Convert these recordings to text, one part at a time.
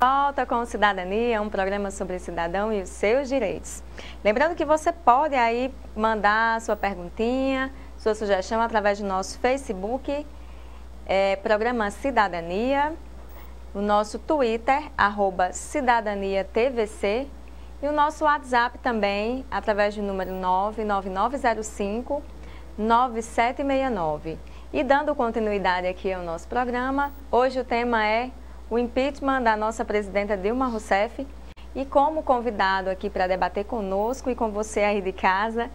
Volta com Cidadania, um programa sobre cidadão e os seus direitos. Lembrando que você pode aí mandar sua perguntinha, sua sugestão através do nosso Facebook, programa Cidadania, o nosso Twitter, @CidadaniaTVC, e o nosso WhatsApp também, através do número 99905-9769. E dando continuidade aqui ao nosso programa, hoje o tema é o impeachment da nossa presidenta Dilma Rousseff. E como convidado aqui para debater conosco e com você aí de casa,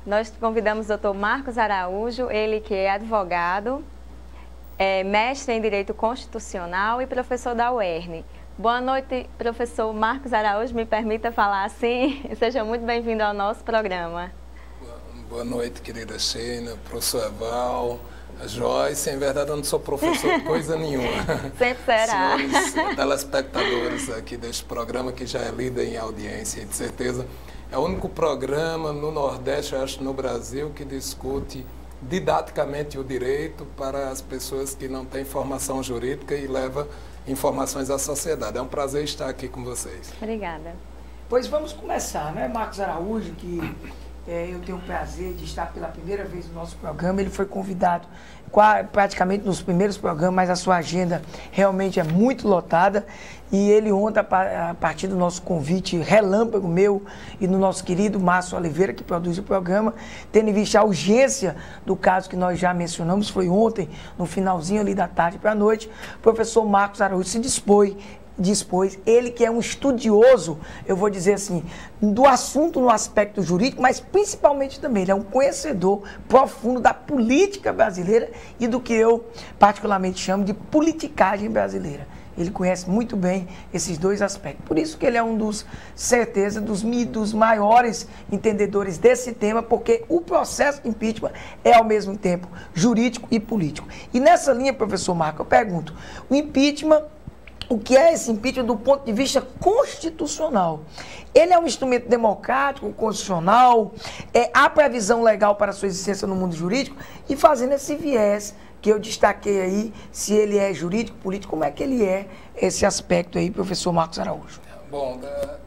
nós convidamos o Dr. Marcos Araújo, ele que é advogado, mestre em Direito Constitucional e professor da UERN. Boa noite, professor Marcos Araújo, me permita falar assim. Seja muito bem-vindo ao nosso programa. Boa noite, querida Sheina, professor Eval, a Joyce. Em verdade, eu não sou professor de coisa nenhuma. Sempre será. Senhores telespectadores aqui deste programa, que já é líder em audiência, e de certeza é o único programa no Nordeste, eu acho, no Brasil, que discute didaticamente o direito para as pessoas que não têm formação jurídica e leva informações à sociedade. É um prazer estar aqui com vocês. Obrigada. Pois vamos começar, né? Marcos Araújo, que eu tenho o prazer de estar pela primeira vez no nosso programa. Ele foi convidado praticamente nos primeiros programas, mas a sua agenda realmente é muito lotada. E ele ontem, a partir do nosso convite relâmpago meu e do nosso querido Márcio Oliveira, que produz o programa, tendo em vista a urgência do caso que nós já mencionamos, foi ontem, no finalzinho ali da tarde para a noite, o professor Marcos Araújo se dispôs, ele que é um estudioso, eu vou dizer assim, do assunto no aspecto jurídico, mas principalmente também, ele é um conhecedor profundo da política brasileira e do que eu particularmente chamo de politicagem brasileira. Ele conhece muito bem esses dois aspectos. Por isso que ele é um dos maiores entendedores desse tema, porque o processo de impeachment é, ao mesmo tempo, jurídico e político. E nessa linha, professor Marco, eu pergunto, o impeachment, o que é esse impeachment do ponto de vista constitucional? Ele é um instrumento democrático, constitucional, há previsão legal para a sua existência no mundo jurídico, e fazendo esse viés que eu destaquei aí, se ele é jurídico, político, como é que ele é esse aspecto aí, professor Marcos Araújo? Bom,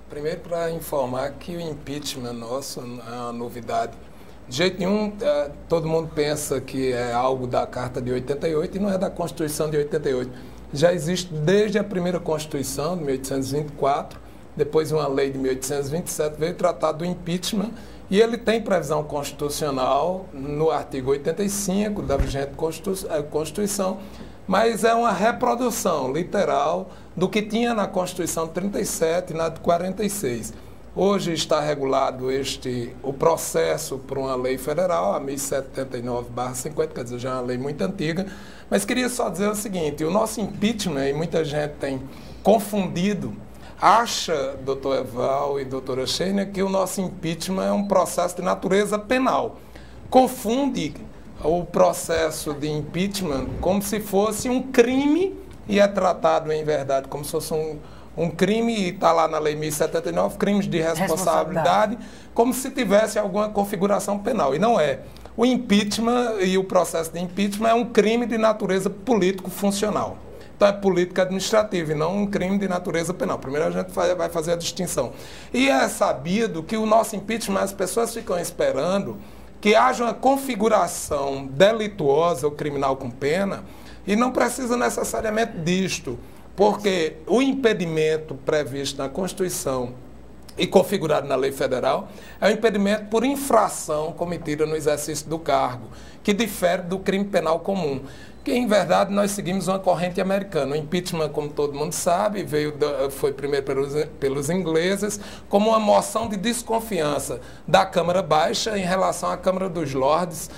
primeiro para informar que o impeachment nosso não é uma novidade. De jeito nenhum, todo mundo pensa que é algo da Carta de 88 e não é da Constituição de 88. Já existe desde a primeira Constituição, de 1824, depois uma lei de 1827, veio tratar do impeachment, e ele tem previsão constitucional no artigo 85 da vigente Constituição, mas é uma reprodução literal do que tinha na Constituição de 37 e na de 46. Hoje está regulado o processo por uma lei federal, a 1079/50, quer dizer, já é uma lei muito antiga, mas queria só dizer o seguinte, o nosso impeachment, e muita gente tem confundido, acha, doutor Eval e doutora Sheina, que o nosso impeachment é um processo de natureza penal. Confunde o processo de impeachment como se fosse um crime e é tratado, em verdade, como se fosse um crime, e está lá na Lei 1079, crimes de responsabilidade, como se tivesse alguma configuração penal. E não é. O impeachment e o processo de impeachment é um crime de natureza político-funcional. Então é política administrativa e não um crime de natureza penal. Primeiro a gente vai fazer a distinção. E é sabido que o nosso impeachment, as pessoas ficam esperando que haja uma configuração delituosa ou criminal com pena, e não precisa necessariamente disto, porque o impedimento previsto na Constituição e configurado na lei federal é um impedimento por infração cometida no exercício do cargo, que difere do crime penal comum. Que, em verdade, nós seguimos uma corrente americana. O impeachment, como todo mundo sabe, foi primeiro pelos ingleses, como uma moção de desconfiança da Câmara Baixa em relação à Câmara dos Lordes,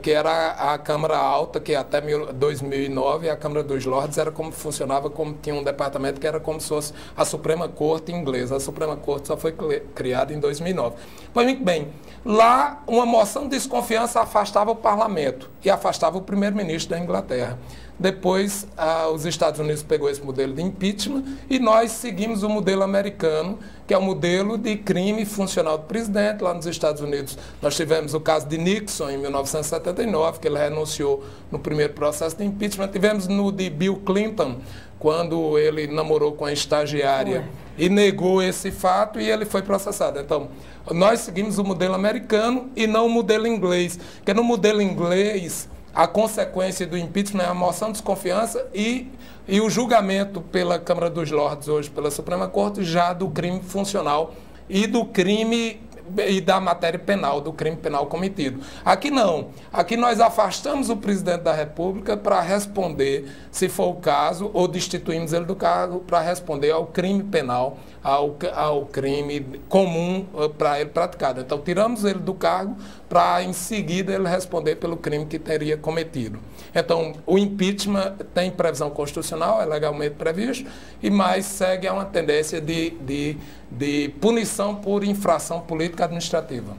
que era a Câmara Alta, que até 2009 a Câmara dos Lordes era como funcionava, como tinha um departamento que era como se fosse a Suprema Corte inglesa. A Suprema Corte só foi criada em 2009. Pois muito bem, lá uma moção de desconfiança afastava o parlamento e afastava o primeiro-ministro da Inglaterra. Inglaterra. Depois, os Estados Unidos pegou esse modelo de impeachment e nós seguimos o modelo americano, que é o modelo de crime funcional do presidente. Lá nos Estados Unidos, nós tivemos o caso de Nixon, em 1979, que ele renunciou no primeiro processo de impeachment. Tivemos no de Bill Clinton, quando ele namorou com a estagiária e negou esse fato e ele foi processado. Então, nós seguimos o modelo americano e não o modelo inglês, porque no modelo inglês, a consequência do impeachment é a moção de desconfiança e o julgamento pela Câmara dos Lordes, hoje pela Suprema Corte, já do crime funcional e do crime e da matéria penal, do crime penal cometido. Aqui não. Aqui nós afastamos o presidente da República para responder, se for o caso, ou destituímos ele do cargo para responder ao crime penal, ao crime comum para ele praticado. Então, tiramos ele do cargo para, em seguida, ele responder pelo crime que teria cometido. Então, o impeachment tem previsão constitucional, é legalmente previsto, e mais segue a uma tendência de punição por infração política administrativa.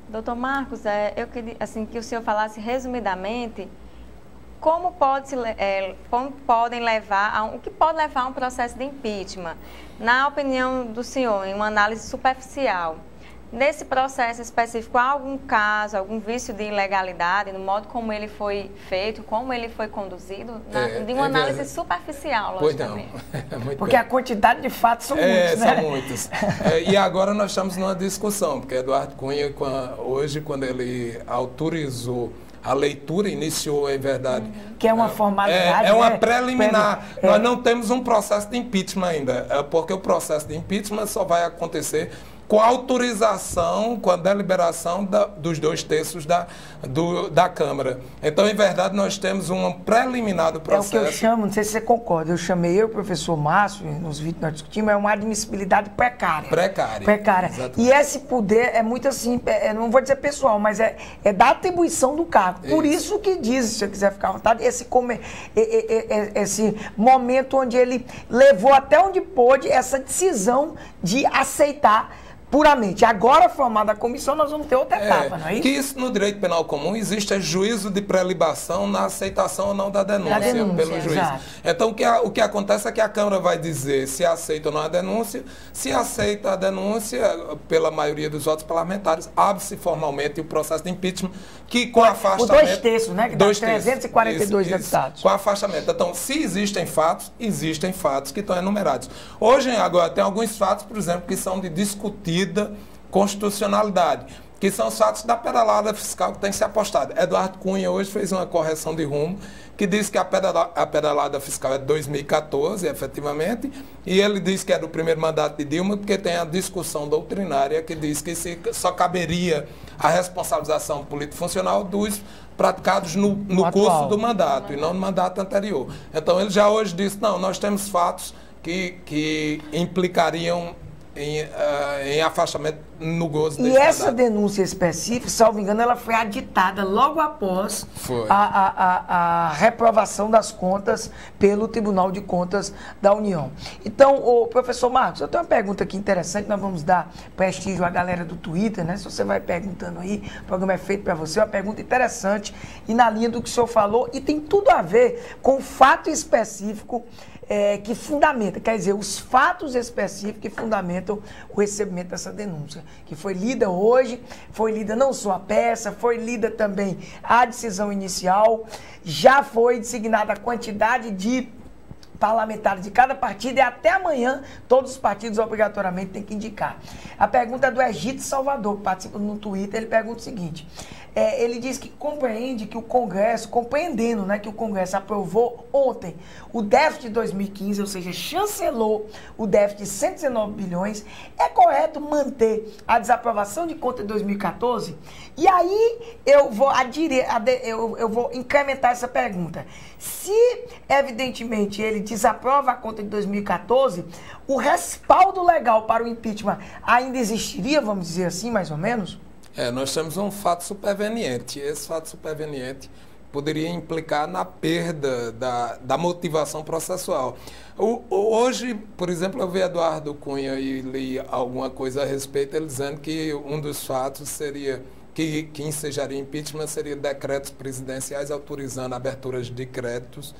Doutor Marcos, eu queria assim, que o senhor falasse resumidamente como podem levar o que pode levar a um processo de impeachment. Na opinião do senhor, em uma análise superficial, nesse processo específico, há algum caso, algum vício de ilegalidade no modo como ele foi feito, como ele foi conduzido, de uma análise superficial, logicamente? Pois não. Porque a quantidade de fatos são muitos, né? São muitos. E agora nós estamos numa discussão, porque Eduardo Cunha, hoje, quando ele autorizou a leitura, iniciou, em verdade. Que é uma formalidade. É uma preliminar. Nós não temos um processo de impeachment ainda, porque o processo de impeachment só vai acontecer com a autorização, com a deliberação dos 2/3 da Câmara. Então, em verdade, nós temos um preliminar do processo. É o que eu chamo, não sei se você concorda, eu chamei o professor Márcio, nos vídeos que nós discutimos, é uma admissibilidade precária. Precária. Exatamente. E esse poder é muito assim, não vou dizer pessoal, mas é da atribuição do cargo. Por isso que diz, se você quiser ficar à vontade, esse momento onde ele levou até onde pôde essa decisão de aceitar puramente. Agora, formada a comissão, nós vamos ter outra etapa, não é isso? Que isso no direito penal comum existe juízo de prelibação na aceitação ou não da denúncia pelo juiz. Exato. Então, o que acontece é que a Câmara vai dizer se aceita ou não a denúncia. Se aceita a denúncia, pela maioria dos votos parlamentares, abre-se formalmente o processo de impeachment, que com afastamento... Os 2/3, né? Que dá 342 deputados. Com afastamento. Então, se existem fatos que estão enumerados. Hoje, agora, tem alguns fatos, por exemplo, que são de discutir constitucionalidade, que são os fatos da pedalada fiscal que tem que ser apostada. Eduardo Cunha hoje fez uma correção de rumo que diz que a pedalada fiscal é de 2014, efetivamente, e ele diz que é do primeiro mandato de Dilma, porque tem a discussão doutrinária que diz que só caberia a responsabilização político-funcional dos praticados no curso do mandato, e não no mandato anterior. Então, ele já hoje disse, não, nós temos fatos que implicariam em afastamento no gozo desse mandato. Essa denúncia específica, salvo engano, ela foi aditada logo após a reprovação das contas pelo Tribunal de Contas da União. Então, professor Marcos, eu tenho uma pergunta aqui interessante, nós vamos dar prestígio à galera do Twitter, né? Se você vai perguntando aí, o programa é feito para você, uma pergunta interessante e na linha do que o senhor falou, e tem tudo a ver com o fato específico que fundamenta, quer dizer, os fatos específicos que fundamentam o recebimento dessa denúncia, que foi lida hoje, foi lida não só a peça, foi lida também a decisão inicial, já foi designada a quantidade de parlamentares de cada partido e até amanhã todos os partidos obrigatoriamente têm que indicar. A pergunta é do Egito Salvador, que participa no Twitter, ele pergunta o seguinte, ele diz que compreende que o Congresso, compreendendo, né, que o Congresso aprovou ontem o déficit de 2015, ou seja, chancelou o déficit de 119 bilhões, é correto manter a desaprovação de conta de 2014? E aí eu vou incrementar essa pergunta. Se, evidentemente, ele desaprova a conta de 2014, o respaldo legal para o impeachment ainda existiria, vamos dizer assim, mais ou menos? Nós temos um fato superveniente. Esse fato superveniente poderia implicar na perda da motivação processual. Hoje, por exemplo, eu vi Eduardo Cunha e li alguma coisa a respeito, ele dizendo que um dos fatos seria que ensejaria impeachment seria decretos presidenciais autorizando aberturas de créditos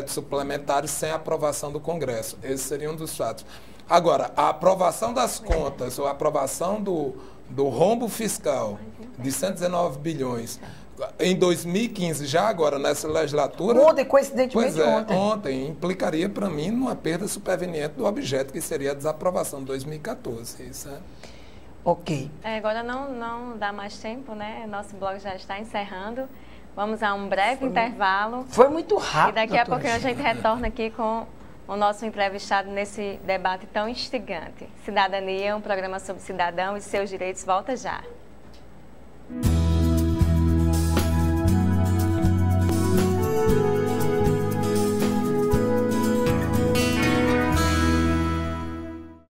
suplementares sem aprovação do Congresso. Esse seria um dos fatos. Agora, a aprovação das contas ou a aprovação do rombo fiscal de 119 bilhões em 2015, já agora nessa legislatura... Ontem, coincidentemente ontem implicaria para mim numa perda superveniente do objeto, que seria a desaprovação de 2014. Isso é... Ok. Agora não dá mais tempo, né? Nosso blog já está encerrando. Vamos a um breve intervalo. Foi muito rápido. E daqui a pouquinho a gente retorna aqui com o nosso entrevistado nesse debate tão instigante. Cidadania, um programa sobre cidadão e seus direitos, volta já.